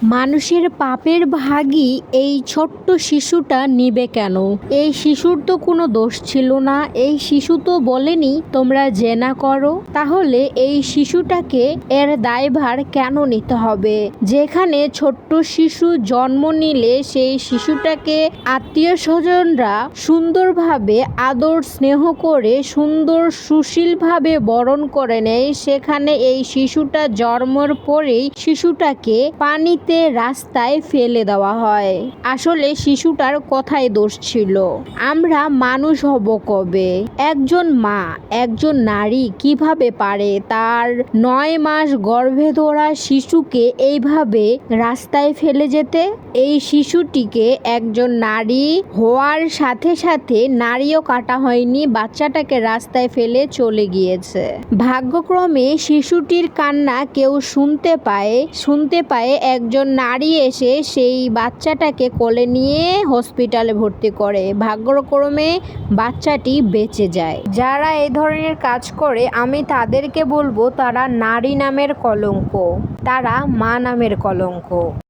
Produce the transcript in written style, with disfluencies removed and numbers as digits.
মানুষের পাপের ভাগই এই ছোট্ট শিশুটা নিবে কেন? এই শিশুর তো কোনো দোষ ছিল না। এই শিশু তো বলেনি তোমরা জেনা করো। তাহলে এই শিশুটাকে এর দায়ভার কেন নিতে হবে? যেখানে ছোট্ট শিশু জন্ম নিলে সেই শিশুটাকে আত্মীয় স্বজনরা সুন্দরভাবে আদর স্নেহ করে সুন্দর সুশীলভাবে বরণ করে নেয়, সেখানে এই শিশুটা জন্মের পরেই শিশুটাকে পানিতে রাস্তায় ফেলে দেওয়া হয়। আসলে শিশুটার কোথায় দোষ ছিল? আমরা মানুষ হব কবে? একজন মা, একজন নারী কিভাবে পারে তার 9 মাস গর্ভে ধরা শিশুকে এইভাবে রাস্তায় ফেলে যেতে? এই শিশুটিকে একজন নারী হওয়ার সাথে সাথে নারীও কাটা হয়নি, বাচ্চাটাকে রাস্তায় ফেলে চলে গিয়েছে। ভাগ্যক্রমে শিশুটির কান্না কেউ শুনতে পায় একজন নারী এসে সেই বাচ্চাটাকে কোলে নিয়ে হসপিটালে ভর্তি করে। ভাগ্যক্রমে বাচ্চাটি বেঁচে যায়। যারা এই ধরনের কাজ করে আমি তাদেরকে বলবো তারা নারী নামের কলঙ্ক, তারা মা নামের কলঙ্ক।